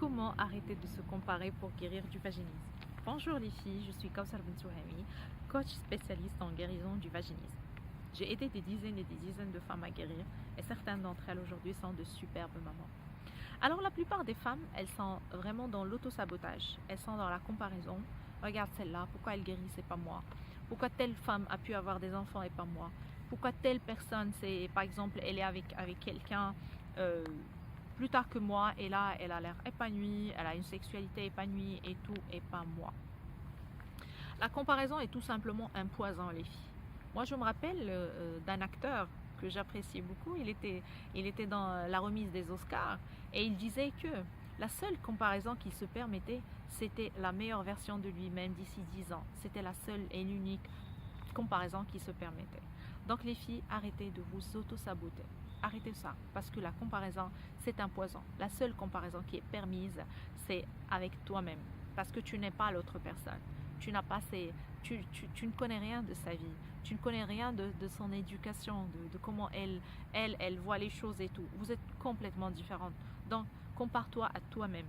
Comment arrêter de se comparer pour guérir du vaginisme? Bonjour les filles, je suis Kawsar Bentouhami, coach spécialiste en guérison du vaginisme. J'ai aidé des dizaines et des dizaines de femmes à guérir et certaines d'entre elles aujourd'hui sont de superbes mamans. Alors la plupart des femmes, elles sont vraiment dans l'auto-sabotage, elles sont dans la comparaison. Regarde celle-là, pourquoi elle guérit, c'est pas moi? Pourquoi telle femme a pu avoir des enfants et pas moi? Pourquoi telle personne, c'est par exemple, elle est avec quelqu'un euh, plus tard que moi et là, elle a l'air épanouie, elle a une sexualité épanouie et tout, et pas moi. La comparaison est tout simplement un poison, les filles. Moi, je me rappelle d'un acteur que j'appréciais beaucoup. Il était dans la remise des Oscars et il disait que la seule comparaison qu'il se permettait, c'était la meilleure version de lui-même d'ici 10 ans. C'était la seule et l'unique comparaison qu'il se permettait. Donc les filles, arrêtez de vous auto-saboter. Arrêtez ça, parce que la comparaison, c'est un poison. La seule comparaison qui est permise, c'est avec toi-même, parce que tu n'es pas l'autre personne. Tu n'as pas tu ne connais rien de sa vie, tu ne connais rien de son éducation, de comment elle voit les choses et tout. Vous êtes complètement différentes. Donc, compare-toi à toi-même.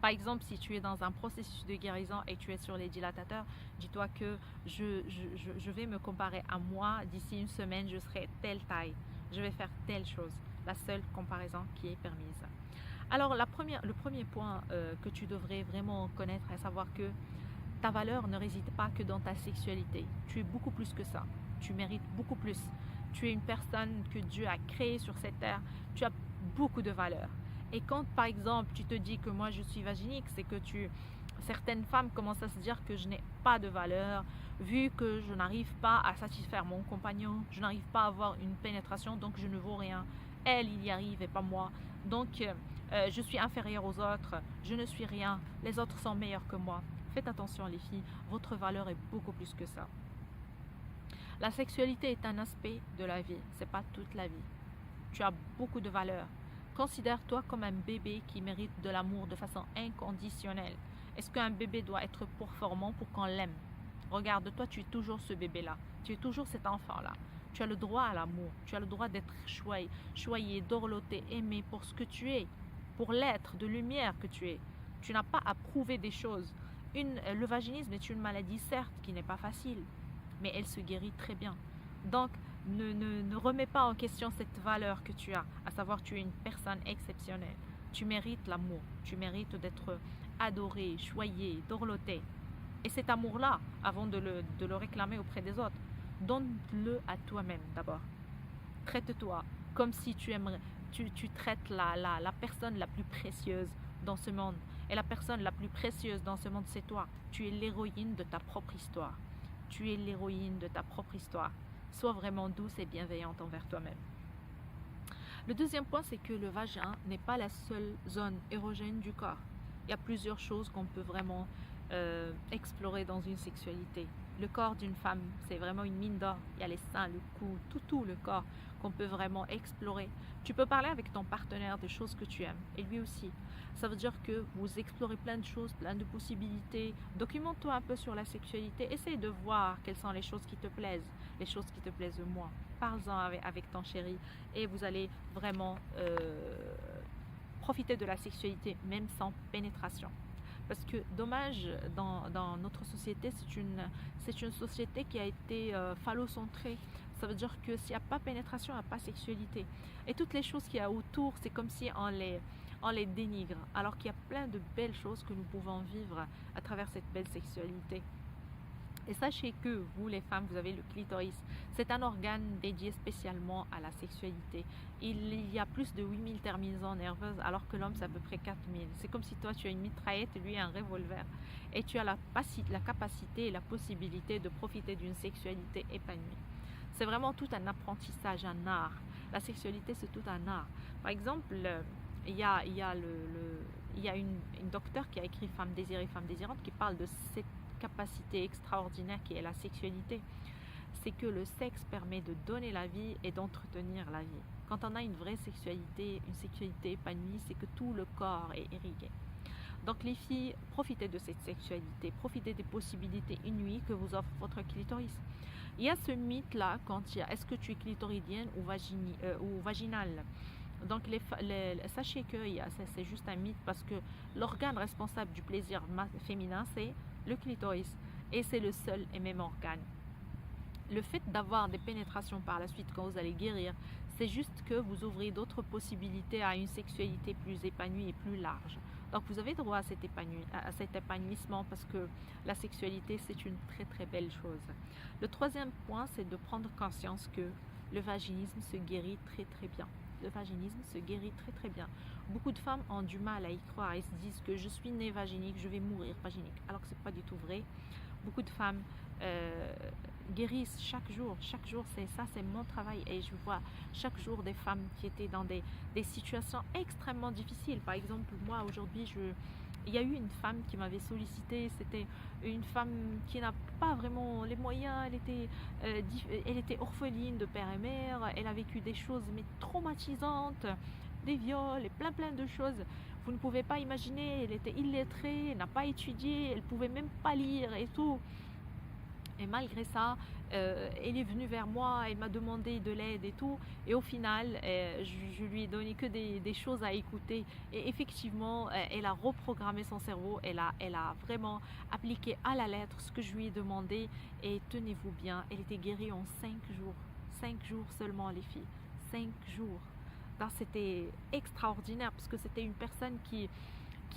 Par exemple, si tu es dans un processus de guérison et tu es sur les dilatateurs, dis-toi que je vais me comparer à moi. D'ici une semaine, je serai telle taille. Je vais faire telle chose. La seule comparaison qui est permise. Alors, le premier point que tu devrais vraiment connaître est savoir que ta valeur ne réside pas que dans ta sexualité. Tu es beaucoup plus que ça. Tu mérites beaucoup plus. Tu es une personne que Dieu a créée sur cette terre. Tu as beaucoup de valeur. Et quand, par exemple, tu te dis que moi je suis vaginique, c'est que certaines femmes commencent à se dire que je n'ai pas de valeur, vu que je n'arrive pas à satisfaire mon compagnon, je n'arrive pas à avoir une pénétration, donc je ne vaux rien. Elle, il y arrive et pas moi. Donc, je suis inférieure aux autres, je ne suis rien, les autres sont meilleurs que moi. Faites attention les filles, votre valeur est beaucoup plus que ça. La sexualité est un aspect de la vie, c'est pas toute la vie. Tu as beaucoup de valeur. Considère-toi comme un bébé qui mérite de l'amour de façon inconditionnelle. Est-ce qu'un bébé doit être performant pour qu'on l'aime? Regarde-toi, tu es toujours ce bébé-là. Tu es toujours cet enfant-là. Tu as le droit à l'amour. Tu as le droit d'être choyé, dorloté, aimé pour ce que tu es, pour l'être de lumière que tu es. Tu n'as pas à prouver des choses. Le vaginisme est une maladie, certes, qui n'est pas facile, mais elle se guérit très bien. Donc, ne remets pas en question cette valeur que tu as, à savoir tu es une personne exceptionnelle. Tu mérites l'amour, tu mérites d'être adoré, choyé, dorloté. Et cet amour-là, avant de le réclamer auprès des autres, donne-le à toi-même d'abord. Traite-toi comme si tu traites la personne la plus précieuse dans ce monde. Et la personne la plus précieuse dans ce monde, c'est toi. Tu es l'héroïne de ta propre histoire. Tu es l'héroïne de ta propre histoire. Sois vraiment douce et bienveillante envers toi-même. Le deuxième point, c'est que le vagin n'est pas la seule zone érogène du corps. Il y a plusieurs choses qu'on peut vraiment explorer dans une sexualité. Le corps d'une femme, c'est vraiment une mine d'or. Il y a les seins, le cou, tout le corps qu'on peut vraiment explorer. Tu peux parler avec ton partenaire des choses que tu aimes et lui aussi. Ça veut dire que vous explorez plein de choses, plein de possibilités. Documente-toi un peu sur la sexualité. Essaye de voir quelles sont les choses qui te plaisent, les choses qui te plaisent moins. Parle-en avec ton chéri et vous allez vraiment profiter de la sexualité même sans pénétration. Parce que dommage, dans notre société, c'est une société qui a été phallocentrée. Ça veut dire que s'il n'y a pas pénétration, il n'y a pas sexualité. Et toutes les choses qu'il y a autour, c'est comme si on les dénigre. Alors qu'il y a plein de belles choses que nous pouvons vivre à travers cette belle sexualité. Et sachez que vous, les femmes, vous avez le clitoris. C'est un organe dédié spécialement à la sexualité. Il y a plus de 8000 terminaisons nerveuses alors que l'homme, c'est à peu près 4000. C'est comme si toi, tu as une mitraillette et lui un revolver. Et tu as la capacité et la possibilité de profiter d'une sexualité épanouie. C'est vraiment tout un apprentissage, un art. La sexualité, c'est tout un art. Par exemple, il y a une docteure qui a écrit Femme désirée, femme désirante qui parle de cette capacité extraordinaire qui est la sexualité. C'est que le sexe permet de donner la vie et d'entretenir la vie. Quand on a une vraie sexualité, une sexualité épanouie, c'est que tout le corps est irrigué. Donc les filles, profitez de cette sexualité, profitez des possibilités inouïes que vous offre votre clitoris. Il y a ce mythe-là, est-ce que tu es clitoridienne ou vaginale? Donc sachez que c'est juste un mythe parce que l'organe responsable du plaisir féminin, c'est le clitoris. Et c'est le seul et même organe. Le fait d'avoir des pénétrations par la suite quand vous allez guérir, c'est juste que vous ouvrez d'autres possibilités à une sexualité plus épanouie et plus large. Donc vous avez droit à cet épanouissement parce que la sexualité, c'est une très très belle chose. Le troisième point, c'est de prendre conscience que le vaginisme se guérit très très bien. Le vaginisme se guérit très très bien. Beaucoup de femmes ont du mal à y croire et se disent que je suis née vaginique, je vais mourir vaginique, alors que c'est pas du tout vrai. Beaucoup de femmes guérissent chaque jour, c'est mon travail et je vois chaque jour des femmes qui étaient dans des situations extrêmement difficiles. Par exemple, moi aujourd'hui, il y a eu une femme qui m'avait sollicité, c'était une femme qui n'a pas vraiment les moyens, elle était orpheline de père et mère, elle a vécu des choses mais traumatisantes, des viols et plein de choses. Vous ne pouvez pas imaginer, elle était illettrée, elle n'a pas étudié, elle pouvait même pas lire et tout. Et malgré ça, elle est venue vers moi, elle m'a demandé de l'aide et tout. Et au final, je lui ai donné que des choses à écouter. Et effectivement, elle a reprogrammé son cerveau. Elle a vraiment appliqué à la lettre ce que je lui ai demandé. Et tenez-vous bien, elle était guérie en 5 jours. 5 jours seulement, les filles. 5 jours. C'était extraordinaire parce que c'était une personne qui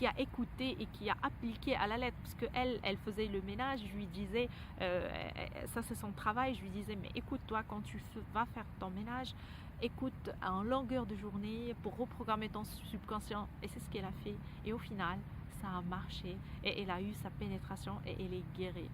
a écouté et qui a appliqué à la lettre, parce qu'elle faisait le ménage, je lui disais, ça c'est son travail, je lui disais, mais écoute-toi, quand tu vas faire ton ménage, écoute en longueur de journée pour reprogrammer ton subconscient, et c'est ce qu'elle a fait, et au final, ça a marché, et elle a eu sa pénétration, et elle est guérie.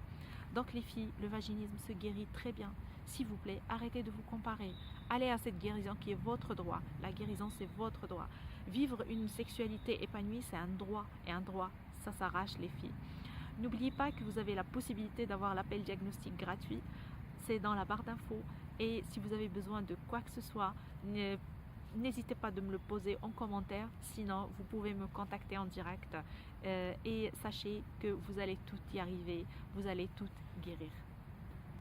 Donc les filles, le vaginisme se guérit très bien. S'il vous plaît, arrêtez de vous comparer. Allez à cette guérison qui est votre droit. La guérison, c'est votre droit. Vivre une sexualité épanouie, c'est un droit. Et un droit, ça s'arrache les filles. N'oubliez pas que vous avez la possibilité d'avoir l'appel diagnostic gratuit. C'est dans la barre d'infos. Et si vous avez besoin de quoi que ce soit, n'hésitez pas de me le poser en commentaire. Sinon, vous pouvez me contacter en direct. Et sachez que vous allez toutes y arriver. Vous allez toutes guérir.